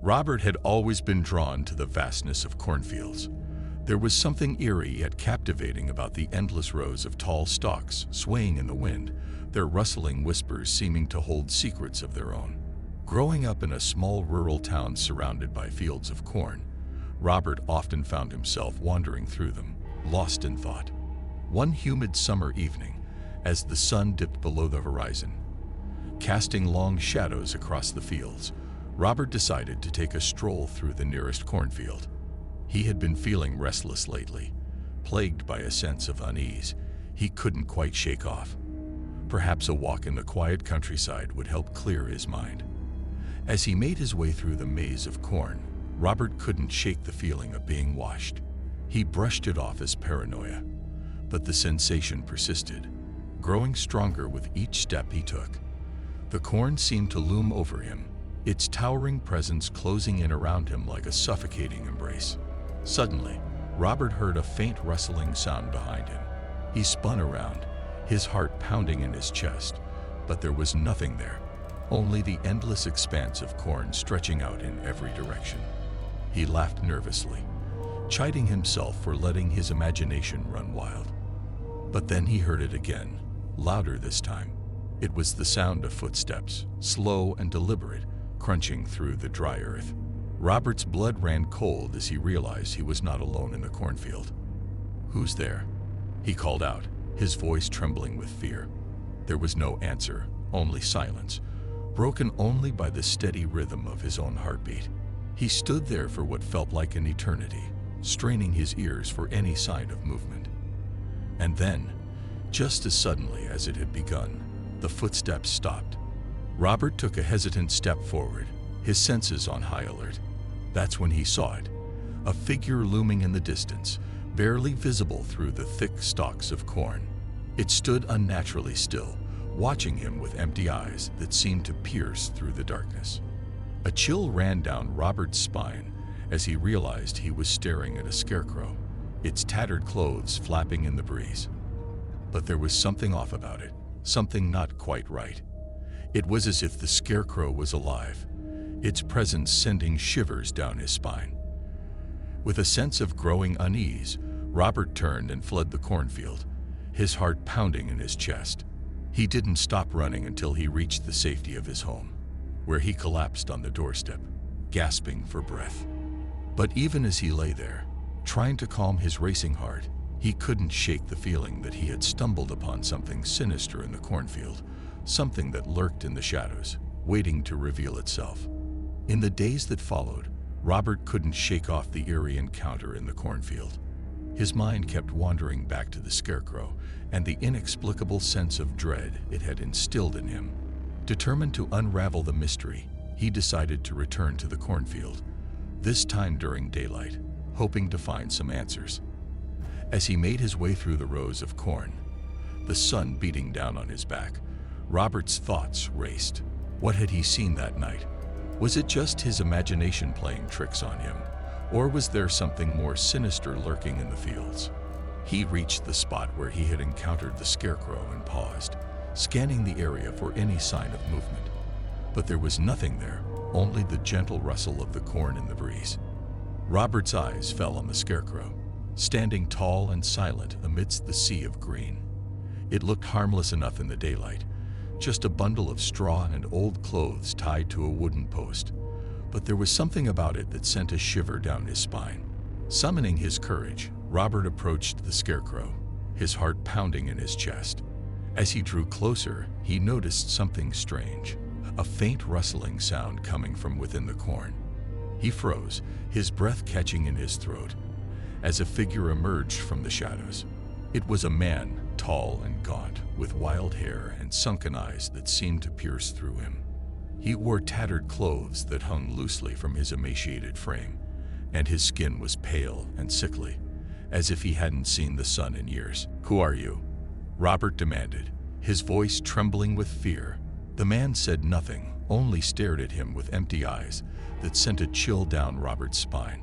Robert had always been drawn to the vastness of cornfields. There was something eerie yet captivating about the endless rows of tall stalks swaying in the wind, their rustling whispers seeming to hold secrets of their own. Growing up in a small rural town surrounded by fields of corn, Robert often found himself wandering through them, lost in thought. One humid summer evening, as the sun dipped below the horizon, casting long shadows across the fields, Robert decided to take a stroll through the nearest cornfield. He had been feeling restless lately, plagued by a sense of unease he couldn't quite shake off. Perhaps a walk in the quiet countryside would help clear his mind. As he made his way through the maze of corn, Robert couldn't shake the feeling of being watched. He brushed it off as paranoia, but the sensation persisted, growing stronger with each step he took. The corn seemed to loom over him, its towering presence closing in around him like a suffocating embrace. Suddenly, Robert heard a faint rustling sound behind him. He spun around, his heart pounding in his chest, but there was nothing there, only the endless expanse of corn stretching out in every direction. He laughed nervously, chiding himself for letting his imagination run wild. But then he heard it again, louder this time. It was the sound of footsteps, slow and deliberate, crunching through the dry earth. Robert's blood ran cold as he realized he was not alone in the cornfield. "Who's there?" he called out, his voice trembling with fear. There was no answer, only silence, broken only by the steady rhythm of his own heartbeat. He stood there for what felt like an eternity, straining his ears for any sign of movement. And then, just as suddenly as it had begun, the footsteps stopped. Robert took a hesitant step forward, his senses on high alert. That's when he saw it, a figure looming in the distance, barely visible through the thick stalks of corn. It stood unnaturally still, watching him with empty eyes that seemed to pierce through the darkness. A chill ran down Robert's spine as he realized he was staring at a scarecrow, its tattered clothes flapping in the breeze. But there was something off about it, something not quite right. It was as if the scarecrow was alive, its presence sending shivers down his spine. With a sense of growing unease, Robert turned and fled the cornfield, his heart pounding in his chest. He didn't stop running until he reached the safety of his home, where he collapsed on the doorstep, gasping for breath. But even as he lay there, trying to calm his racing heart, he couldn't shake the feeling that he had stumbled upon something sinister in the cornfield, something that lurked in the shadows, waiting to reveal itself. In the days that followed, Robert couldn't shake off the eerie encounter in the cornfield. His mind kept wandering back to the scarecrow and the inexplicable sense of dread it had instilled in him. Determined to unravel the mystery, he decided to return to the cornfield, this time during daylight, hoping to find some answers. As he made his way through the rows of corn, the sun beating down on his back, Robert's thoughts raced. What had he seen that night? Was it just his imagination playing tricks on him, or was there something more sinister lurking in the fields? He reached the spot where he had encountered the scarecrow and paused, scanning the area for any sign of movement. But there was nothing there, only the gentle rustle of the corn in the breeze. Robert's eyes fell on the scarecrow, standing tall and silent amidst the sea of green. It looked harmless enough in the daylight, just a bundle of straw and old clothes tied to a wooden post. But there was something about it that sent a shiver down his spine. Summoning his courage, Robert approached the scarecrow, his heart pounding in his chest. As he drew closer, he noticed something strange, a faint rustling sound coming from within the corn. He froze, his breath catching in his throat, as a figure emerged from the shadows. It was a man, tall and gaunt, with wild hair and sunken eyes that seemed to pierce through him. He wore tattered clothes that hung loosely from his emaciated frame, and his skin was pale and sickly, as if he hadn't seen the sun in years. "Who are you?" Robert demanded, his voice trembling with fear. The man said nothing, only stared at him with empty eyes that sent a chill down Robert's spine.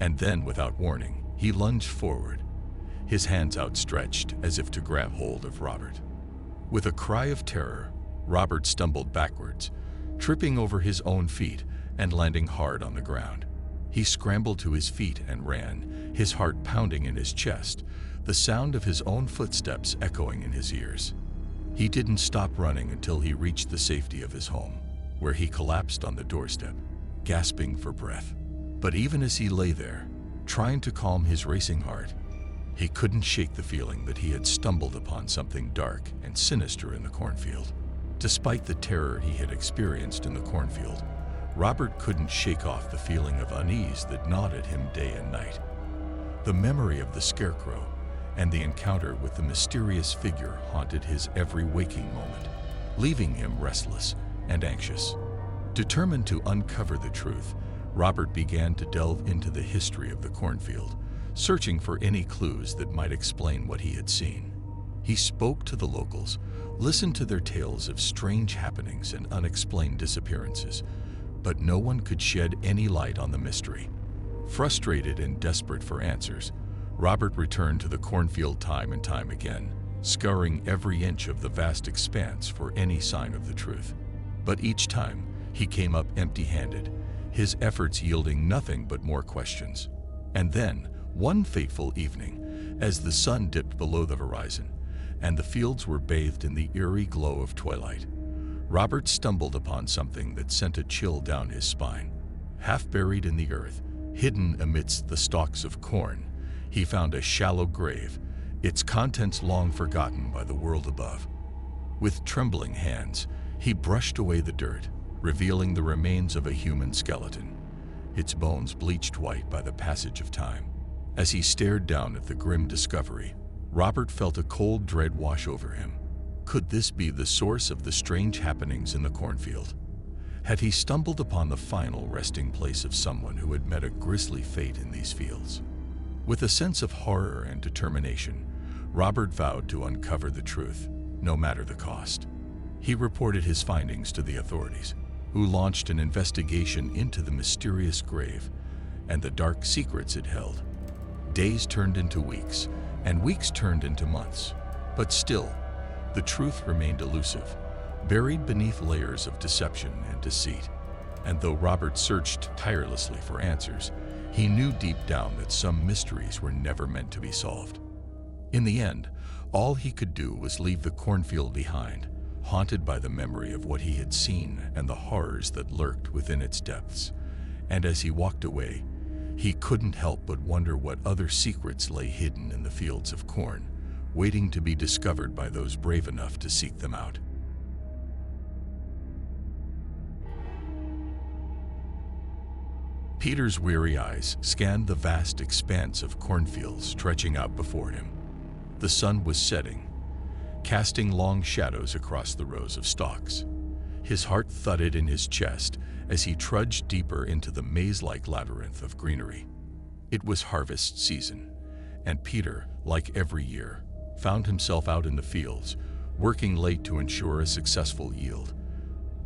And then, without warning, he lunged forward, his hands outstretched as if to grab hold of Robert. With a cry of terror, Robert stumbled backwards, tripping over his own feet and landing hard on the ground. He scrambled to his feet and ran, his heart pounding in his chest, the sound of his own footsteps echoing in his ears. He didn't stop running until he reached the safety of his home, where he collapsed on the doorstep, gasping for breath. But even as he lay there, trying to calm his racing heart, he couldn't shake the feeling that he had stumbled upon something dark and sinister in the cornfield. Despite the terror he had experienced in the cornfield, Robert couldn't shake off the feeling of unease that gnawed at him day and night. The memory of the scarecrow and the encounter with the mysterious figure haunted his every waking moment, leaving him restless and anxious. Determined to uncover the truth, Robert began to delve into the history of the cornfield, searching for any clues that might explain what he had seen. He spoke to the locals, listened to their tales of strange happenings and unexplained disappearances, but no one could shed any light on the mystery. Frustrated and desperate for answers, Robert returned to the cornfield time and time again, scouring every inch of the vast expanse for any sign of the truth. But each time, he came up empty-handed, his efforts yielding nothing but more questions. And then, one fateful evening, as the sun dipped below the horizon and the fields were bathed in the eerie glow of twilight, Robert stumbled upon something that sent a chill down his spine. Half buried in the earth, hidden amidst the stalks of corn, he found a shallow grave, its contents long forgotten by the world above. With trembling hands, he brushed away the dirt, revealing the remains of a human skeleton, its bones bleached white by the passage of time. As he stared down at the grim discovery, Robert felt a cold dread wash over him. Could this be the source of the strange happenings in the cornfield? Had he stumbled upon the final resting place of someone who had met a grisly fate in these fields? With a sense of horror and determination, Robert vowed to uncover the truth, no matter the cost. He reported his findings to the authorities, who launched an investigation into the mysterious grave and the dark secrets it held. Days turned into weeks, and weeks turned into months. But still, the truth remained elusive, buried beneath layers of deception and deceit. And though Robert searched tirelessly for answers, he knew deep down that some mysteries were never meant to be solved. In the end, all he could do was leave the cornfield behind, haunted by the memory of what he had seen and the horrors that lurked within its depths. And as he walked away, he couldn't help but wonder what other secrets lay hidden in the fields of corn, waiting to be discovered by those brave enough to seek them out. Peter's weary eyes scanned the vast expanse of cornfields stretching out before him. The sun was setting, casting long shadows across the rows of stalks. His heart thudded in his chest as he trudged deeper into the maze-like labyrinth of greenery. It was harvest season, and Peter, like every year, found himself out in the fields, working late to ensure a successful yield.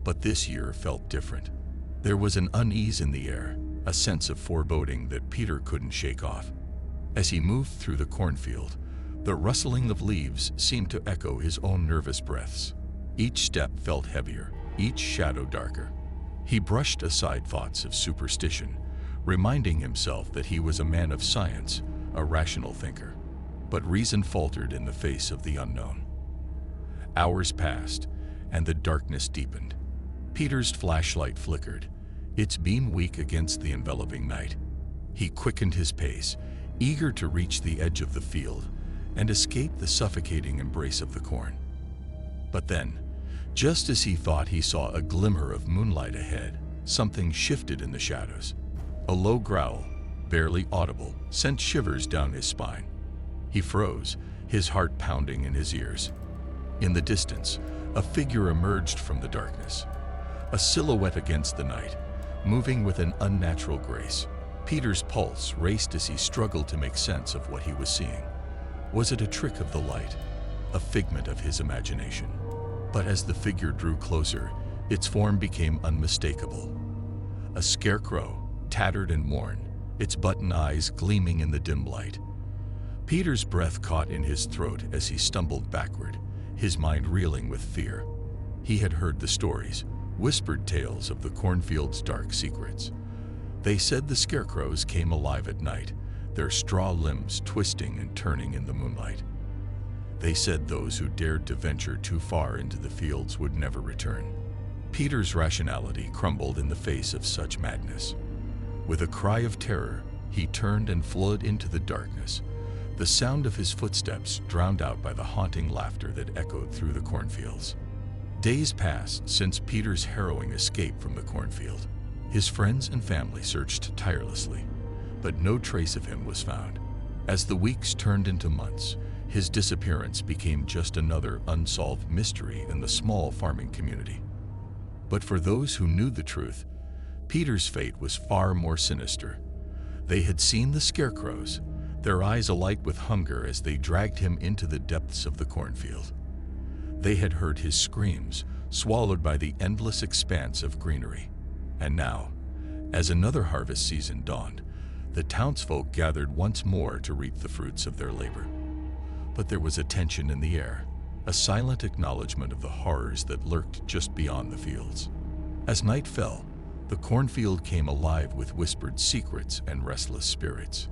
But this year felt different. There was an unease in the air, a sense of foreboding that Peter couldn't shake off. As he moved through the cornfield, the rustling of leaves seemed to echo his own nervous breaths. Each step felt heavier, each shadow darker. He brushed aside thoughts of superstition, reminding himself that he was a man of science, a rational thinker. But reason faltered in the face of the unknown. Hours passed, and the darkness deepened. Peter's flashlight flickered, its beam weak against the enveloping night. He quickened his pace, eager to reach the edge of the field and escape the suffocating embrace of the corn. But then, just as he thought he saw a glimmer of moonlight ahead, something shifted in the shadows. A low growl, barely audible, sent shivers down his spine. He froze, his heart pounding in his ears. In the distance, a figure emerged from the darkness, a silhouette against the night, moving with an unnatural grace. Peter's pulse raced as he struggled to make sense of what he was seeing. Was it a trick of the light, a figment of his imagination? But as the figure drew closer, its form became unmistakable. A scarecrow, tattered and worn, its button eyes gleaming in the dim light. Peter's breath caught in his throat as he stumbled backward, his mind reeling with fear. He had heard the stories, whispered tales of the cornfield's dark secrets. They said the scarecrows came alive at night, their straw limbs twisting and turning in the moonlight. They said those who dared to venture too far into the fields would never return. Peter's rationality crumbled in the face of such madness. With a cry of terror, he turned and fled into the darkness, the sound of his footsteps drowned out by the haunting laughter that echoed through the cornfields. Days passed since Peter's harrowing escape from the cornfield. His friends and family searched tirelessly, but no trace of him was found. As the weeks turned into months, his disappearance became just another unsolved mystery in the small farming community. But for those who knew the truth, Peter's fate was far more sinister. They had seen the scarecrows, their eyes alight with hunger as they dragged him into the depths of the cornfield. They had heard his screams, swallowed by the endless expanse of greenery. And now, as another harvest season dawned, the townsfolk gathered once more to reap the fruits of their labor. But there was a tension in the air, a silent acknowledgement of the horrors that lurked just beyond the fields. As night fell, the cornfield came alive with whispered secrets and restless spirits.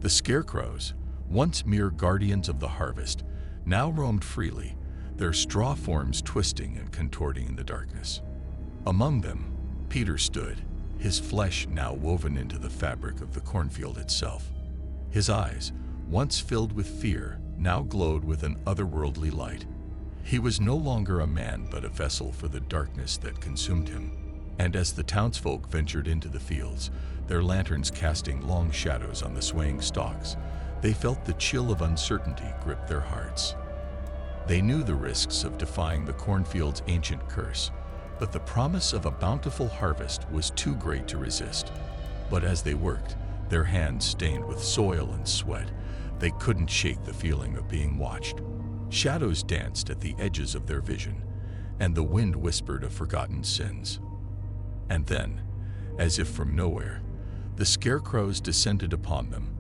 The scarecrows, once mere guardians of the harvest, now roamed freely, their straw forms twisting and contorting in the darkness. Among them, Peter stood, his flesh now woven into the fabric of the cornfield itself. His eyes, once filled with fear, now glowed with an otherworldly light. He was no longer a man but a vessel for the darkness that consumed him. And as the townsfolk ventured into the fields, their lanterns casting long shadows on the swaying stalks, they felt the chill of uncertainty grip their hearts. They knew the risks of defying the cornfield's ancient curse, but the promise of a bountiful harvest was too great to resist. But as they worked, their hands stained with soil and sweat, they couldn't shake the feeling of being watched. Shadows danced at the edges of their vision, and the wind whispered of forgotten sins. And then, as if from nowhere, the scarecrows descended upon them,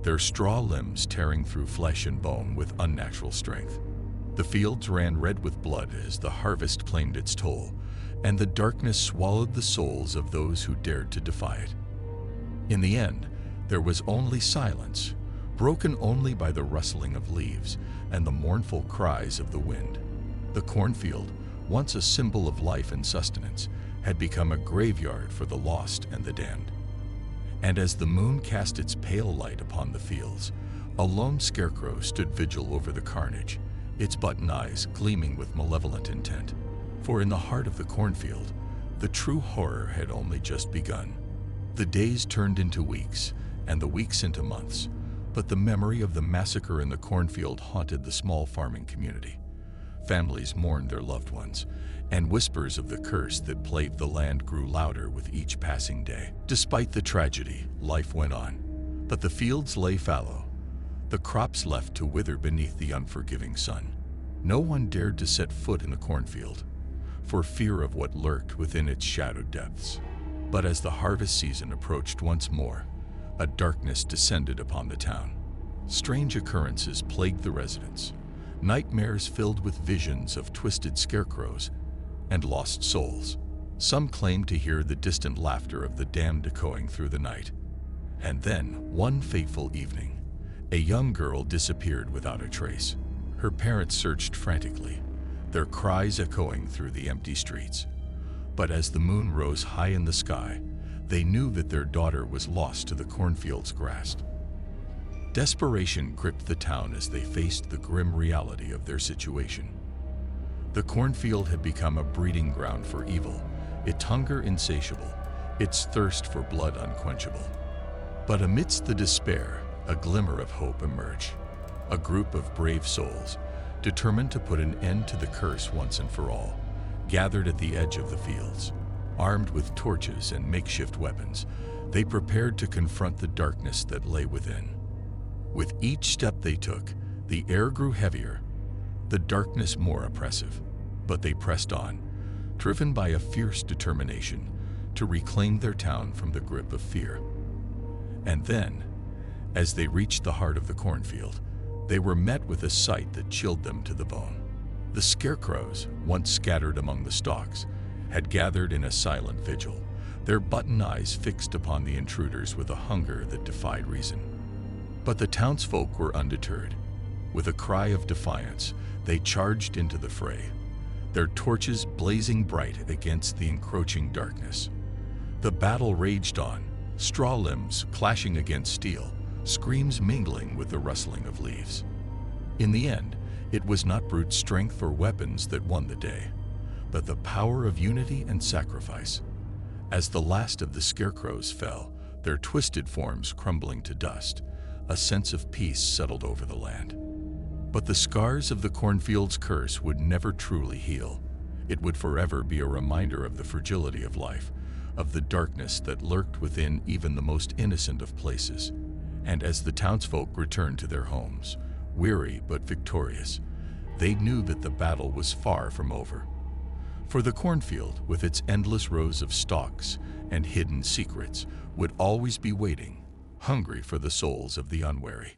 their straw limbs tearing through flesh and bone with unnatural strength. The fields ran red with blood as the harvest claimed its toll, and the darkness swallowed the souls of those who dared to defy it. In the end, there was only silence, broken only by the rustling of leaves and the mournful cries of the wind. The cornfield, once a symbol of life and sustenance, had become a graveyard for the lost and the damned. And as the moon cast its pale light upon the fields, a lone scarecrow stood vigil over the carnage, its button eyes gleaming with malevolent intent. For in the heart of the cornfield, the true horror had only just begun. The days turned into weeks, and the weeks into months, but the memory of the massacre in the cornfield haunted the small farming community. Families mourned their loved ones, and whispers of the curse that plagued the land grew louder with each passing day. Despite the tragedy, life went on, but the fields lay fallow, the crops left to wither beneath the unforgiving sun. No one dared to set foot in the cornfield, for fear of what lurked within its shadowed depths. But as the harvest season approached once more, a darkness descended upon the town. Strange occurrences plagued the residents, nightmares filled with visions of twisted scarecrows and lost souls. Some claimed to hear the distant laughter of the damned echoing through the night. And then, one fateful evening, a young girl disappeared without a trace. Her parents searched frantically, their cries echoing through the empty streets. But as the moon rose high in the sky, they knew that their daughter was lost to the cornfield's grasp. Desperation gripped the town as they faced the grim reality of their situation. The cornfield had become a breeding ground for evil, its hunger insatiable, its thirst for blood unquenchable. But amidst the despair, a glimmer of hope emerged. A group of brave souls, determined to put an end to the curse once and for all, gathered at the edge of the fields. Armed with torches and makeshift weapons, they prepared to confront the darkness that lay within. With each step they took, the air grew heavier, the darkness more oppressive. But they pressed on, driven by a fierce determination to reclaim their town from the grip of fear. And then, as they reached the heart of the cornfield, they were met with a sight that chilled them to the bone. The scarecrows, once scattered among the stalks, had gathered in a silent vigil, their button eyes fixed upon the intruders with a hunger that defied reason. But the townsfolk were undeterred. With a cry of defiance, they charged into the fray, their torches blazing bright against the encroaching darkness. The battle raged on, straw limbs clashing against steel, screams mingling with the rustling of leaves. In the end, it was not brute strength or weapons that won the day, but the power of unity and sacrifice. As the last of the scarecrows fell, their twisted forms crumbling to dust, a sense of peace settled over the land. But the scars of the cornfield's curse would never truly heal. It would forever be a reminder of the fragility of life, of the darkness that lurked within even the most innocent of places. And as the townsfolk returned to their homes, weary but victorious, they knew that the battle was far from over. For the cornfield, with its endless rows of stalks and hidden secrets, would always be waiting, hungry for the souls of the unwary.